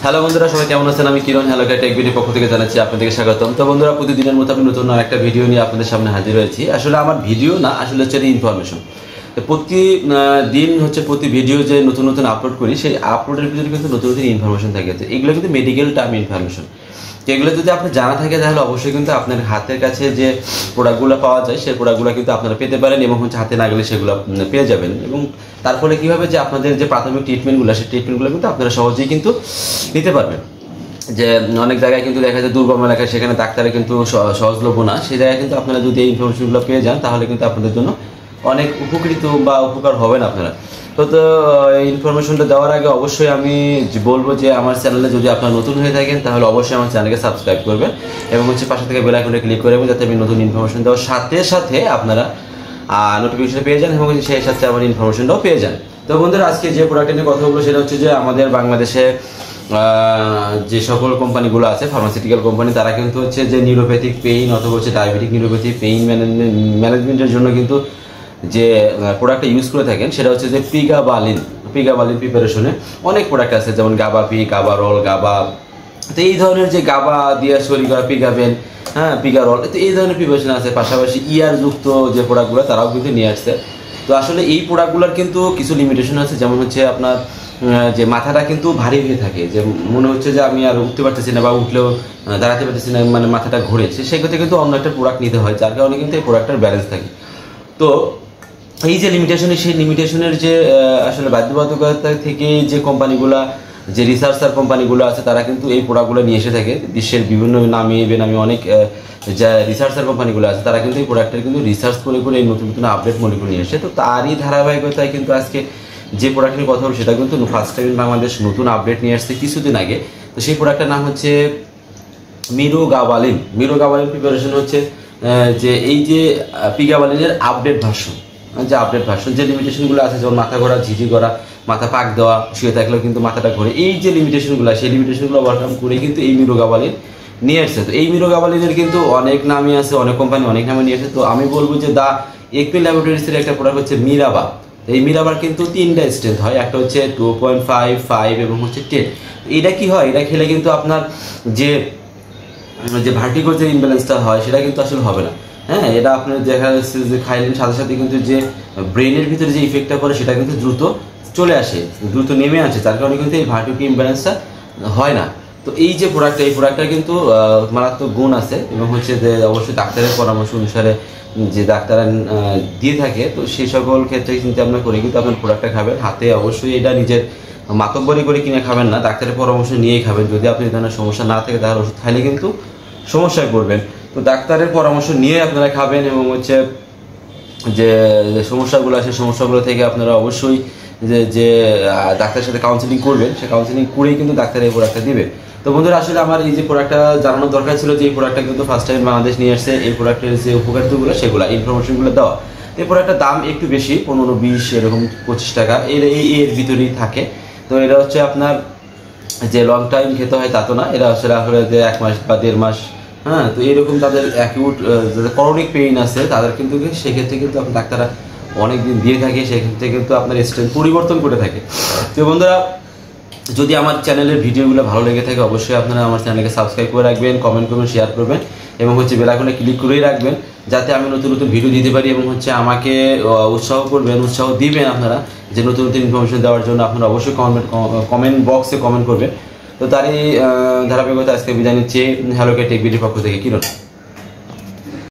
Hello বন্ধুরা, সবাই কেমন আছেন? আমি কিরণ হ্যালোকে টেক ভিডিও পক্ষ থেকে জানাচ্ছি আপনাদেরকে স্বাগতম। তো বন্ধুরা, প্রতিদিনের মতো আমি নতুন আরেকটা ভিডিও নিয়ে আপনাদের সামনে হাজির হয়েছি। আসলে আমার ভিডিও না, আসলে হচ্ছে ইনফরমেশন। তো প্রতিদিন হচ্ছে প্রতি ভিডিও যে নতুন নতুন আপলোড করি, সেই আপলোডের ভিতরে কিন্তু নতুন নতুন ইনফরমেশন থাকে। তো এগুলো কিন্তু মেডিকেল টার্ম ইনফরমেশন। তো এগুলো যদি আপনার জানা থাকে তাহলে অবশ্যই কিন্তু আপনার হাতের কাছে যে প্রোডাক্টগুলো পাওয়া যায় সেই প্রোডাক্টগুলো কিন্তু আপনারা পেতে পারেন এবং হচ্ছে হাতে না গেলে সেগুলো পেয়ে যাবেন। এবং তার ফলে কীভাবে যে আপনাদের যে প্রাথমিক ট্রিটমেন্টগুলো সেই ট্রিটমেন্টগুলো কিন্তু আপনারা সহজেই কিন্তু নিতে পারবেন। যে অনেক জায়গায় কিন্তু দেখা যায় দুর্গম এলাকায়, সেখানে ডাক্তারে কিন্তু সহজলভ্য না, সেই জায়গায় কিন্তু আপনারা যদি এই ইনফরমেশনগুলো পেয়ে যান তাহলে কিন্তু আপনাদের জন্য অনেক উপকৃত বা উপকার হবেন আপনারা। তো এই ইনফরমেশনটা দেওয়ার আগে অবশ্যই আমি বলবো যে আমার চ্যানেলে যদি আপনারা নতুন হয়ে থাকেন তাহলে অবশ্যই আমার চ্যানেলকে সাবস্ক্রাইব করবেন এবং হচ্ছে পাশে থেকে বেল আইকনে ক্লিক করবেন, যাতে আমি নতুন ইনফরমেশন দেওয়ার সাথে সাথে আপনারা নোটিফিকেশন পেয়ে যান এবং সেই সাথে আমার ইনফরমেশনটাও পেয়ে যান। তো বন্ধুরা, আজকে যে প্রোডাক্ট নিয়ে কথা বলবো সেটা হচ্ছে যে আমাদের বাংলাদেশে যে সকল কোম্পানিগুলো আছে, ফার্মাসিউটিক্যাল কোম্পানি, তারা কিন্তু হচ্ছে যে নিউরোপ্যাথিক পেইন অথবা হচ্ছে ডায়াবেটিক নিউরোপ্যাথিক পেইন ম্যানেজমেন্টের জন্য কিন্তু যে প্রোডাক্টটা ইউজ করে থাকেন সেটা হচ্ছে যে প্রিগাবালিন প্রিপারেশনে অনেক প্রোডাক্ট আছে, যেমন গাবাপি, গাবারল, গাবা। তো এই ধরনের যে গাবা দিয়ে সরি করা পিগাবেন, পিগারল, তো এই ধরনের প্রিপারেশন আছে। পাশাপাশি যুক্ত যে প্রোডাক্টগুলো তারাও কিন্তু নিয়ে আসছে। তো আসলে এই প্রোডাক্টগুলোর কিন্তু কিছু লিমিটেশন আছে, যেমন হচ্ছে আপনার যে মাথাটা কিন্তু ভারী হয়ে থাকে, যে মনে হচ্ছে যে আমি আর উঠতে পারতেছি না বা উঠলেও দাঁড়াতে পারতেছি না, মানে মাথাটা ঘুরেছে, সেক্ষেত্রে কিন্তু অন্য একটা প্রোডাক্ট নিতে হয়, যার কারণে কিন্তু এই প্রোডাক্টের ব্যালেন্স থাকে। তো এই যে লিমিটেশন, সেই লিমিটেশনের যে আসলে বাধ্যবাধকতা থেকে যে কোম্পানিগুলো, যে রিসার্চার কোম্পানিগুলো আছে, তারা কিন্তু এই প্রোডাক্টগুলো নিয়ে এসে থাকে। বিশ্বের বিভিন্ন নামি বেনামি অনেক যা রিসার্চার কোম্পানিগুলো আছে, তারা কিন্তু এই প্রোডাক্টের কিন্তু রিসার্চ করে এই নতুন নতুন আপডেট মলিকুল নিয়ে এসে। তো তারই ধারাবাহিকতায় কিন্তু আজকে যে প্রোডাক্ট নিয়ে কথা বলবো সেটা কিন্তু ফার্স্ট টাইম বাংলাদেশ নতুন আপডেট নিয়ে আসছে কিছুদিন আগে। তো সেই প্রোডাক্টের নাম হচ্ছে মিরোগাবালিন প্রিপারেশন হচ্ছে যে এই যে পিগাবালিনের আপডেট ভার্সন, যে লিমিটেশনগুলো আছে, যেমন মাথা ঘোরা, ঝিঝি করা, মাথা পাক দেওয়া, শুয়ে থাকলেও কিন্তু মাথাটা ঘোরে, এই যে লিমিটেশনগুলো, সেই লিমিটেশনগুলো ওভারকাম করে কিন্তু এই মিরোগাবালিন নিয়ে আসছে। তো এই মিরোগাবালিনের কিন্তু অনেক নামই আছে, অনেক কোম্পানি অনেক নামে নিয়ে আসছে। তো আমি বলবো যে দা একমি ল্যাবরেটরিজের একটা প্রোডাক্ট হচ্ছে মিরাবা। এই মিরাবার কিন্তু 3টা স্ট্রেংথ হয়, একটা হচ্ছে 2.5, 5 এবং হচ্ছে 10। এটা কি হয়, এটা খেলে কিন্তু আপনার যে ভার্টিগো যে ইমব্যালেন্সটা হয় সেটা কিন্তু আসলে হবে না। এটা আপনার দেখা যাচ্ছে যে খাইলেন সাথে সাথে কিন্তু যে ব্রেনের ভিতরে যে ইফেক্টটা করে সেটা কিন্তু দ্রুত চলে আসে, দ্রুত নেমে আসে, যার কারণে কিন্তু এই ভার্টিগো ইমব্যালেন্সটা হয় না। তো এই যে প্রোডাক্টটা, এই প্রোডাক্টটা কিন্তু মারাত্মক গুণ আছে এবং হচ্ছে যে অবশ্যই ডাক্তারের পরামর্শ অনুসারে যে ডাক্তাররা দিয়ে থাকে, তো সেই সকল ক্ষেত্রে চিন্তা ভাবনা করে কিন্তু আপনার প্রোডাক্টটা খাবেন। হাতে অবশ্যই এটা নিজের মাতব্বরি করে কিনে খাবেন না, ডাক্তারের পরামর্শ নিয়েই খাবেন। যদি আপনি এই ধরনের সমস্যা না থাকে তাহলে ওষুধ খাইলে কিন্তু সমস্যায় পড়বেন। তো ডাক্তারের পরামর্শ নিয়ে আপনারা খাবেন এবং হচ্ছে যে সমস্যাগুলো আছে সমস্যাগুলো থেকে আপনারা অবশ্যই যে ডাক্তারের সাথে কাউন্সিলিং করবেন, সেই কাউন্সিলিং করেই কিন্তু ডাক্তার এই প্রোডাক্টটা দিবে। তো বন্ধুরা, আসলে আমার এই যে প্রোডাক্টটা জানানোর দরকার ছিল যে এই প্রোডাক্টটা কিন্তু ফার্স্ট টাইম বাংলাদেশ নিয়ে আসছে। এই প্রোডাক্টের যে উপকারিতাগুলো সেগুলো ইনফরমেশনগুলো দেওয়া। এই প্রোডাক্টটার দাম একটু বেশি, 15, 20 এরকম 25 টাকা এর ভিতরেই থাকে। তো এটা হচ্ছে আপনার যে লং টাইম খেতে হয় তা তো না, এরা আসলে যে 1 মাস বা 1.5 মাস, তো এরকম যাদের অ্যাকিউট যাদের ক্রনিক পেইন আছে তাদের কিন্তু সেক্ষেত্রে কিন্তু আপনার ডাক্তাররা অনেক দিন দিয়ে থাকে, সেক্ষেত্রে কিন্তু আপনার স্ট্রেংথ পরিবর্তন করে থাকে। তো বন্ধুরা, যদি আমার চ্যানেলের ভিডিওগুলো ভালো লেগে থাকে অবশ্যই আপনারা আমার চ্যানেলকে সাবস্ক্রাইব করে রাখবেন, কমেন্ট করবেন, শেয়ার করবেন এবং হচ্ছে বেল আইকনে ক্লিক করেই রাখবেন, যাতে আমি নতুন নতুন ভিডিও দিতে পারি এবং হচ্ছে আমাকে উৎসাহ দিবেন আপনারা যে নতুন নতুন ইনফরমেশন দেওয়ার জন্য। আপনারা অবশ্যই কমেন্ট বক্সে কমেন্ট করবেন। তো তারই ধারাবাহিকতা আজকে বিদায় নিচ্ছি হ্যালোকে টেক ভিডিওর পক্ষ থেকে কিরণ।